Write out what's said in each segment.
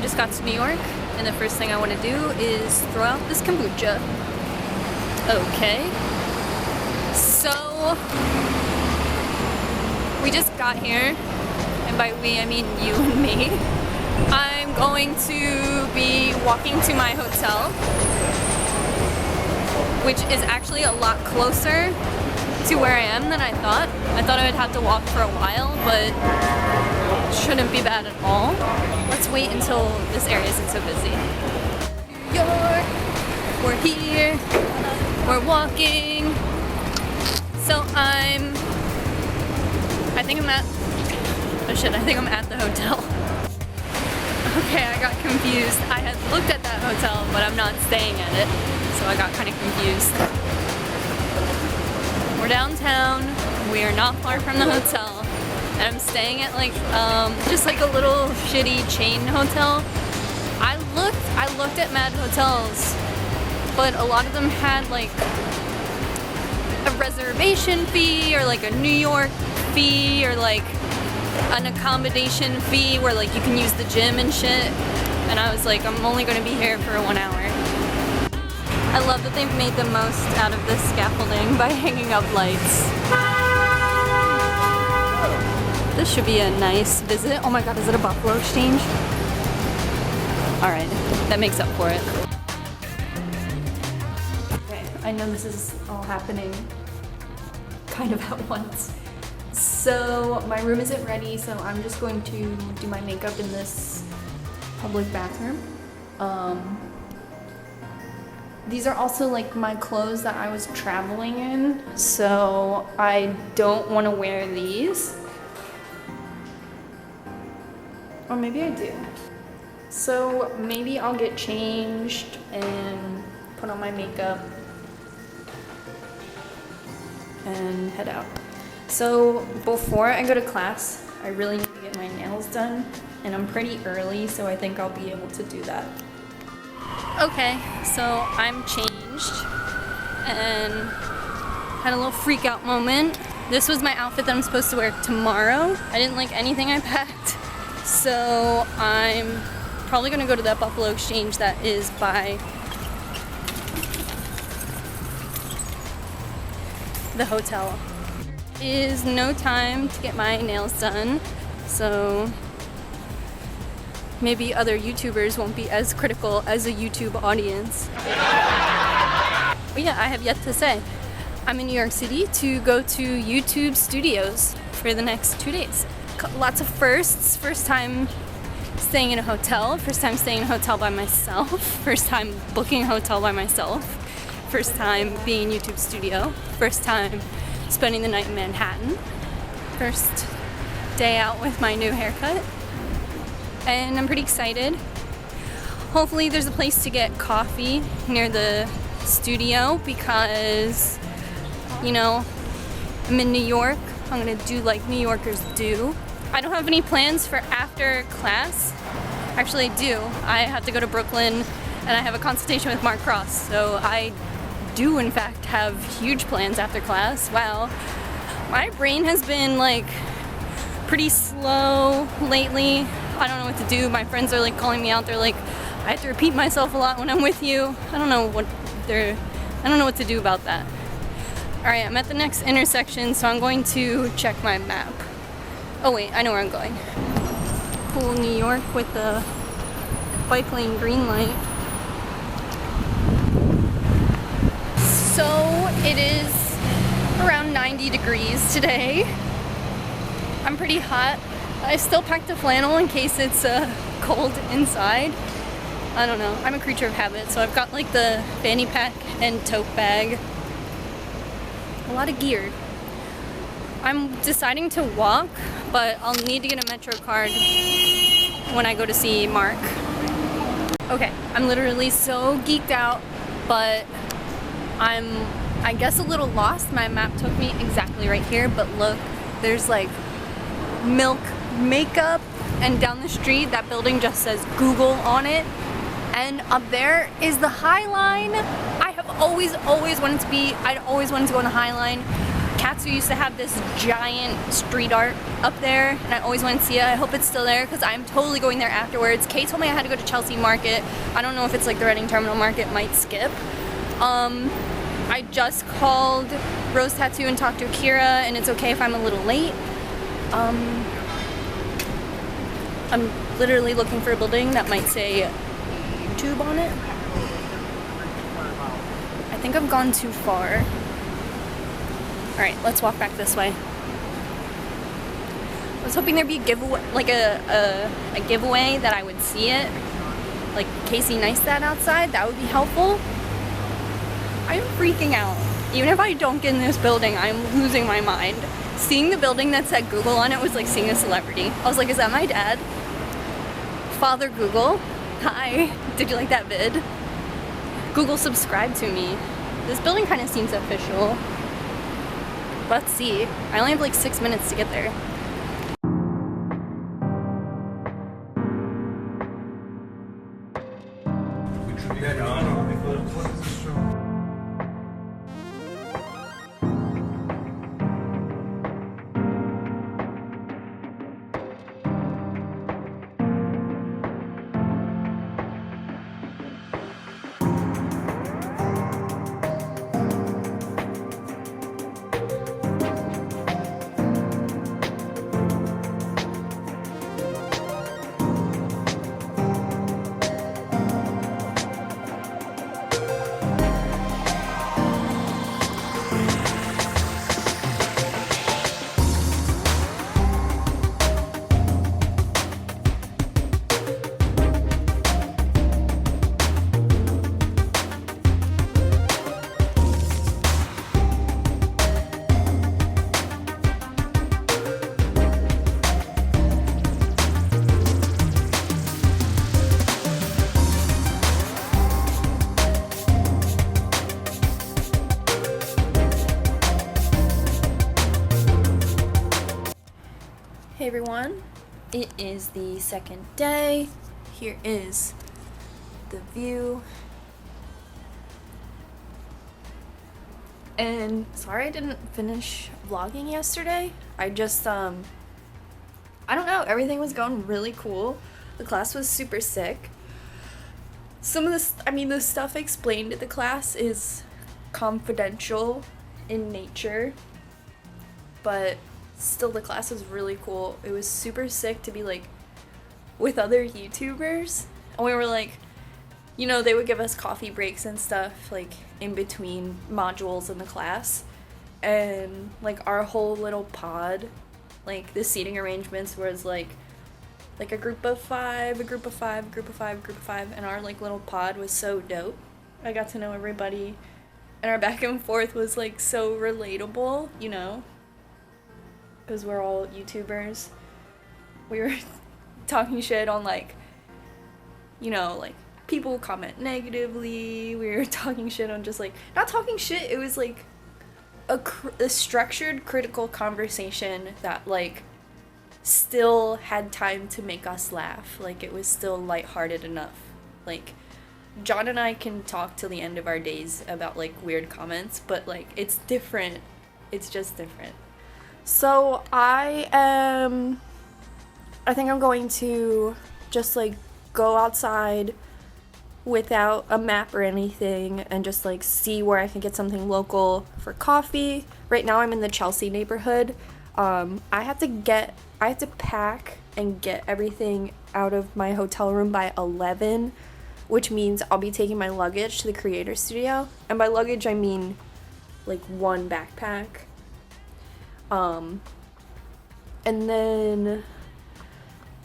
just got to New York, and the first thing I want to do is throw out this kombucha. Okay. So, we just got here, and by we I mean you and me. I'm going to be walking to my hotel, which is actually a lot closer to where I am than I thought. I thought I would have to walk for a while, but it shouldn't be bad at all. Let's wait until this area isn't so busy. New York, we're here, we're walking. So I think I'm at the hotel. Okay, I got confused. I had looked at that hotel, but I'm not staying at it, so I got kind of confused. We're downtown, we are not far from the hotel, and I'm staying at like, just like a little shitty chain hotel. I looked at mad hotels, but a lot of them had like a reservation fee or like a New York fee or like an accommodation fee where like you can use the gym and shit, and I was like, I'm only going to be here for 1 hour. I love that they've made the most out of this scaffolding by hanging up lights. This should be a nice visit. Oh my god, is it a Buffalo Exchange? Alright, that makes up for it. Okay, I know this is all happening kind of at once. So my room isn't ready, so I'm just going to do my makeup in this public bathroom. These are also like my clothes that I was traveling in, so I don't want to wear these. Or maybe I do. So maybe I'll get changed and put on my makeup and head out. So before I go to class, I really need to get my nails done, and I'm pretty early, so I think I'll be able to do that. Okay, so I'm changed and had a little freak out moment. This was my outfit that I'm supposed to wear tomorrow. I didn't like anything I packed, so I'm probably gonna go to that Buffalo Exchange that is by the hotel. Is no time to get my nails done, so maybe other YouTubers won't be as critical as a YouTube audience. But yeah, I have yet to say. I'm in New York City to go to YouTube Studios for the next 2 days. Lots of firsts. First time staying in a hotel. First time staying in a hotel by myself. First time booking a hotel by myself. First time being in YouTube Studio. First time spending the night in Manhattan. First day out with my new haircut. And I'm pretty excited. Hopefully there's a place to get coffee near the studio because, you know, I'm in New York. I'm gonna do like New Yorkers do. I don't have any plans for after class. Actually, I do. I have to go to Brooklyn and I have a consultation with Mark Cross. So I do in fact have huge plans after class. Wow. My brain has been like pretty slow lately. I don't know what to do. My friends are like calling me out. They're like, I have to repeat myself a lot when I'm with you. I don't know what to do about that. Alright, I'm at the next intersection, so I'm going to check my map. Oh wait, I know where I'm going. Cool New York with the bike lane green light. So it is around 90 degrees today. I'm pretty hot. I still packed a flannel in case it's cold inside. I don't know. I'm a creature of habit, so I've got like the fanny pack and tote bag. A lot of gear. I'm deciding to walk, but I'll need to get a Metro card when I go to see Mark. Okay, I'm literally so geeked out, but I'm, I guess, a little lost. My map took me exactly right here, but look, there's like Milk Makeup, and down the street that building just says Google on it, and up there is the High Line. I have always wanted to go on the High Line. Katsu used to have this giant street art up there, and I always wanted to see it. I hope it's still there because I'm totally going there afterwards. Kay told me I had to go to Chelsea Market. I don't know if it's like the Reading Terminal Market, might skip. I just called Rose Tattoo and talked to Akira, and it's okay if I'm a little late. I'm literally looking for a building that might say YouTube on it. I think I've gone too far. Alright, let's walk back this way. I was hoping there'd be a giveaway, like a giveaway that I would see it. Like Casey Neistat outside, that would be helpful. I'm freaking out. Even if I don't get in this building, I'm losing my mind. Seeing the building that said Google on it was like seeing a celebrity. I was like, is that my dad? Father Google. Hi. Did you like that vid? Google subscribe to me. This building kind of seems official. Let's see. I only have like 6 minutes to get there. Hey everyone, it is the second day. Here is the view. And sorry I didn't finish vlogging yesterday. I just, I don't know, everything was going really cool. The class was super sick. Some of this, the stuff explained at the class is confidential in nature, but still the class was really cool. It was super sick to be like with other YouTubers, and we were like, you know, they would give us coffee breaks and stuff like in between modules in the class, and like our whole little pod, like the seating arrangements was like a group of 5, a group of 5, a group of 5, a group of 5, and our like little pod was so dope. I got to know everybody, and our back and forth was like so relatable, you know, because we're all YouTubers. We were talking shit on like, you know, like people comment negatively. We were talking shit on just like, not talking shit, it was like a structured critical conversation that like still had time to make us laugh. Like it was still lighthearted enough. Like John and I can talk till the end of our days about like weird comments, but like it's different. It's just different. So I think I'm going to just like go outside without a map or anything and just like see where I can get something local for coffee. Right now I'm in the Chelsea neighborhood. I have to pack and get everything out of my hotel room by 11, which means I'll be taking my luggage to the creator studio. And by luggage I mean like one backpack. And then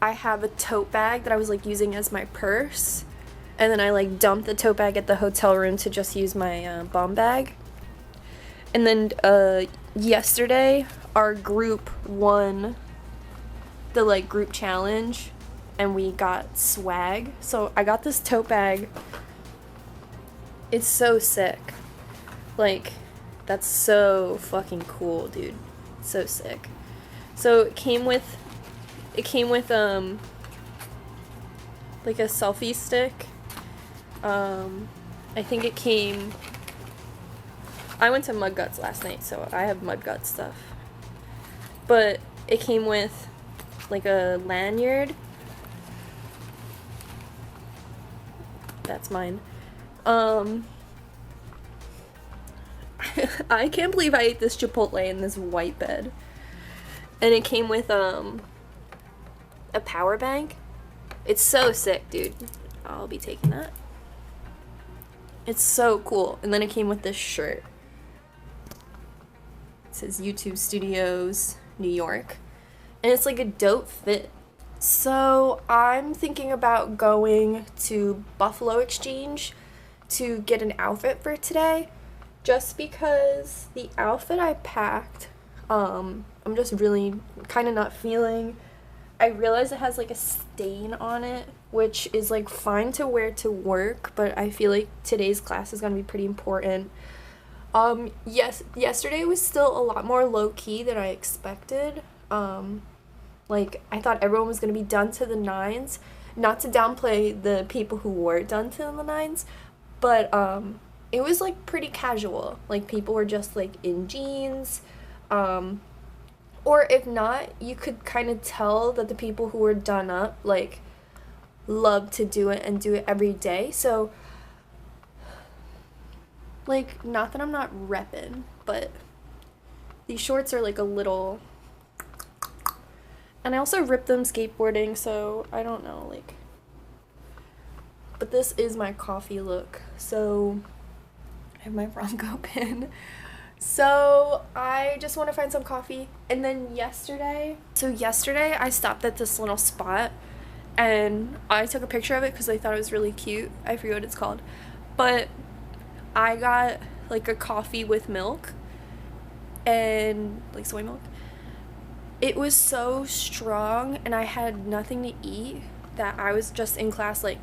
I have a tote bag that I was like using as my purse, and then I like dumped the tote bag at the hotel room to just use my bomb bag. And then yesterday our group won the like group challenge and we got swag. So I got this tote bag. It's so sick. Like that's so fucking cool, dude. So sick. So it came with like a selfie stick. I think it came I went to Muddguts last night, so I have Muddguts stuff. But it came with like a lanyard. That's mine. I can't believe I ate this chipotle in this white bed. And it came with a power bank. It's so sick, dude. I'll be taking that. It's so cool. And then it came with this shirt. It says YouTube Studios, New York. And it's like a dope fit. So I'm thinking about going to Buffalo Exchange to get an outfit for today. Just because the outfit I packed, I'm just really kind of not feeling. I realize it has like a stain on it, which is like fine to wear to work, but I feel like today's class is gonna be pretty important. Yes, yesterday was still a lot more low-key than I expected. Like, I thought everyone was gonna be done to the nines. Not to downplay the people who were done to the nines, but it was like pretty casual. Like, people were just like in jeans, or if not, you could kind of tell that the people who were done up like love to do it and do it every day. So like, not that I'm not repping, but these shorts are like a little, and I also ripped them skateboarding, so I don't know, like, but this is my coffee look. So I have my Bronco pin. So I just want to find some coffee. And then yesterday I stopped at this little spot and I took a picture of it because I thought it was really cute. I forget what it's called. But I got like a coffee with milk and like soy milk. It was so strong and I had nothing to eat that I was just in class like,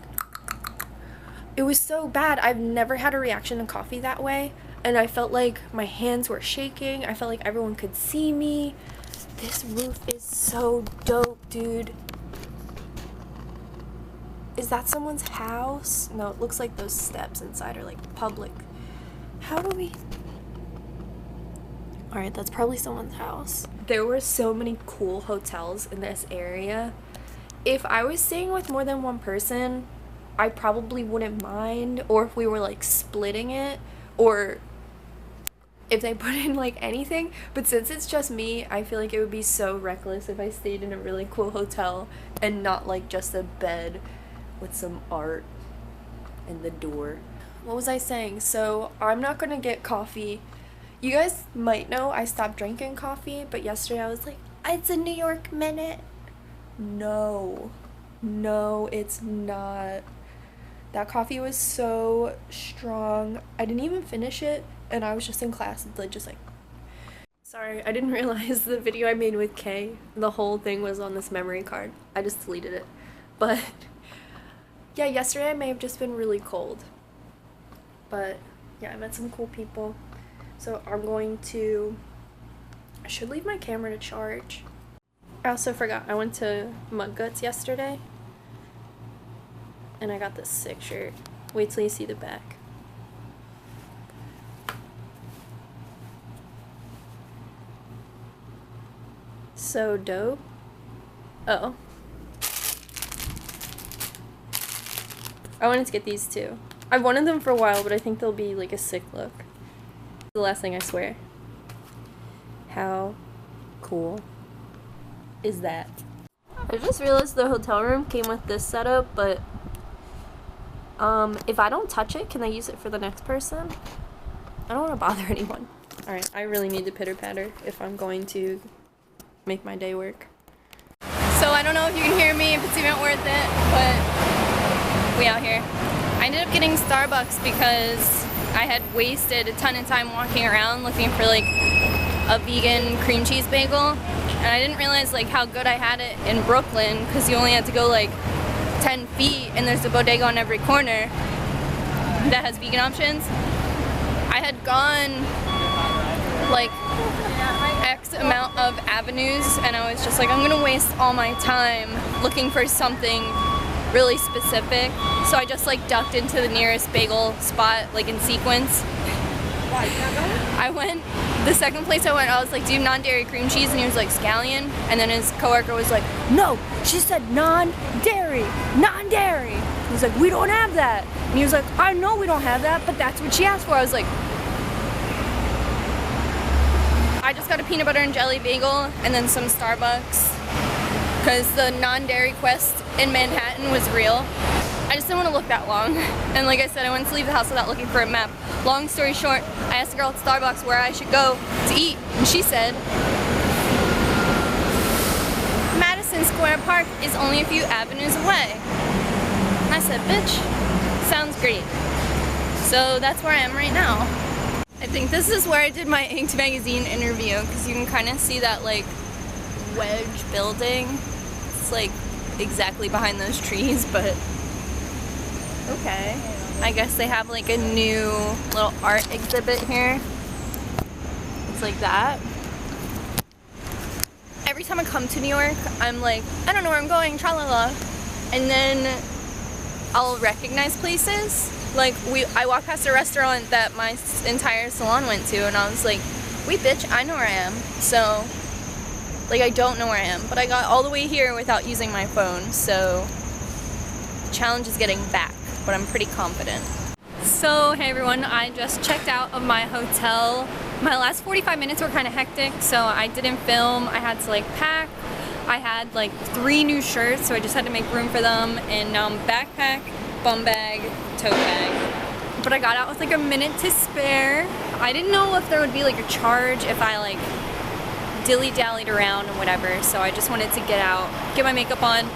it was so bad. I've never had a reaction to coffee that way. And I felt like my hands were shaking. I felt like everyone could see me. This roof is so dope, dude. Is that someone's house? No, it looks like those steps inside are like public. How do we... Alright, that's probably someone's house. There were so many cool hotels in this area. If I was staying with more than one person, I probably wouldn't mind. Or if we were like splitting it, or if they put in like anything. But since it's just me, I feel like it would be so reckless if I stayed in a really cool hotel and not like just a bed with some art in the door. What was I saying? So I'm not gonna get coffee. You guys might know I stopped drinking coffee, but yesterday I was like, it's a New York minute. No, it's not. That coffee was so strong. I didn't even finish it, and I was just in class, just like... Sorry, I didn't realize the video I made with Kay, the whole thing was on this memory card. I just deleted it. But, yeah, yesterday I may have just been really cold. But, yeah, I met some cool people. So I'm going to... I should leave my camera to charge. I also forgot, I went to Muddguts yesterday. And I got this sick shirt. Wait till you see the back. So dope. Uh-oh. I wanted to get these too. I've wanted them for a while, but I think they'll be like a sick look. The last thing, I swear. How cool is that? I just realized the hotel room came with this setup, but if I don't touch it, can I use it for the next person? I don't want to bother anyone. Alright, I really need the pitter patter if I'm going to make my day work. So I don't know if you can hear me, if it's even worth it, but we out here. I ended up getting Starbucks because I had wasted a ton of time walking around looking for like a vegan cream cheese bagel, and I didn't realize like how good I had it in Brooklyn because you only had to go like 10 feet and there's a bodega on every corner that has vegan options. I had gone like X amount of avenues and I was just like, I'm gonna waste all my time looking for something really specific. So I just like ducked into the nearest bagel spot like in sequence I went, the second place I went, I was like, do you have non-dairy cream cheese? And he was like, scallion. And then his coworker was like, no, she said non-dairy, non-dairy. He was like, we don't have that. And he was like, I know we don't have that, but that's what she asked for. I was like, I just got a peanut butter and jelly bagel and then some Starbucks because the non-dairy quest in Manhattan was real. I just didn't want to look that long. And like I said, I wanted to leave the house without looking for a map. Long story short, I asked the girl at Starbucks where I should go to eat, and she said, Madison Square Park is only a few avenues away. I said, bitch, sounds great. So that's where I am right now. I think this is where I did my Inked magazine interview, because you can kind of see that like wedge building. It's like exactly behind those trees, but okay. I guess they have like a new little art exhibit here. It's like that. Every time I come to New York, I'm like, I don't know where I'm going, tra-la-la. And then I'll recognize places. Like, I walked past a restaurant that my entire salon went to, and I was like, wait, bitch, I know where I am. So, like, I don't know where I am, but I got all the way here without using my phone, so the challenge is getting back, but I'm pretty confident. So, hey everyone, I just checked out of my hotel. My last 45 minutes were kind of hectic, so I didn't film. I had to, like, pack. I had, like, 3 new shirts, so I just had to make room for them, and now I'm backpack, bum bag, tote bag. But I got out with like a minute to spare. I didn't know if there would be like a charge if I like dilly-dallied around and whatever, so I just wanted to get out, get my makeup on.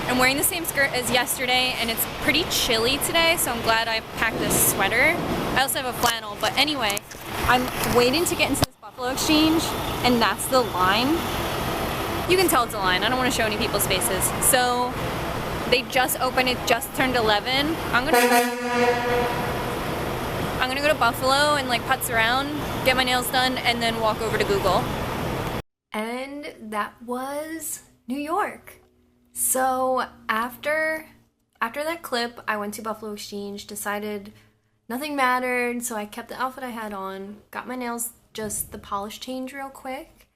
I'm wearing the same skirt as yesterday, and it's pretty chilly today, so I'm glad I packed this sweater. I also have a flannel, but anyway, I'm waiting to get into this Buffalo Exchange, and that's the line. You can tell it's a line. I don't want to show any people's faces. So they just opened, it just turned 11. I'm gonna go to Buffalo and like putz around, get my nails done, and then walk over to Google. And that was New York. So after that clip, I went to Buffalo Exchange, decided nothing mattered, so I kept the outfit I had on, got my nails, just the polish change real quick,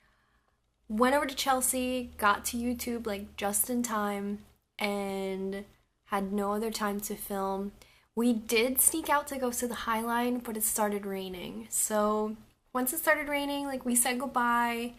went over to Chelsea, got to YouTube like just in time, and had no other time to film. We did sneak out to go to the High Line, but it started raining. So once it started raining, like we said goodbye,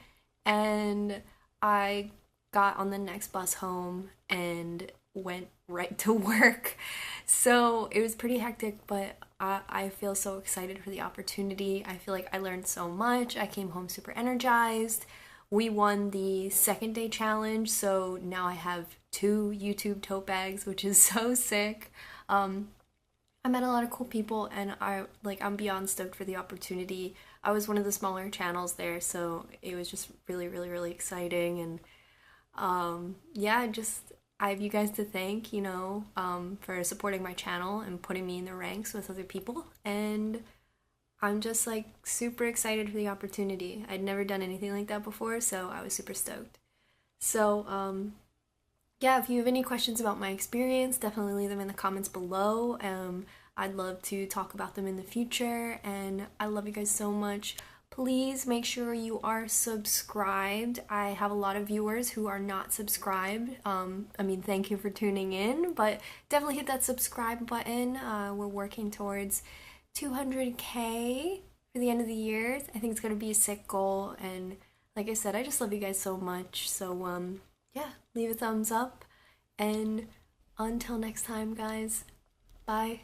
and I got on the next bus home and went right to work. So it was pretty hectic, but I feel so excited for the opportunity. I feel like I learned so much. I came home super energized. We won the second day challenge, so now I have 2 YouTube tote bags, which is so sick. I met a lot of cool people, and I'm beyond stoked for the opportunity. I was one of the smaller channels there, so it was just really, really, really exciting. And yeah, I have you guys to thank, you know, for supporting my channel and putting me in the ranks with other people. And I'm just like super excited for the opportunity. I'd never done anything like that before, so I was super stoked. So yeah, if you have any questions about my experience, definitely leave them in the comments below. I'd love to talk about them in the future, and I love you guys so much. Please make sure you are subscribed. I have a lot of viewers who are not subscribed. I mean, thank you for tuning in, but definitely hit that subscribe button. We're working towards 200K for the end of the year. I think it's gonna be a sick goal, and like I said, I just love you guys so much. So yeah, leave a thumbs up, and until next time, guys, bye.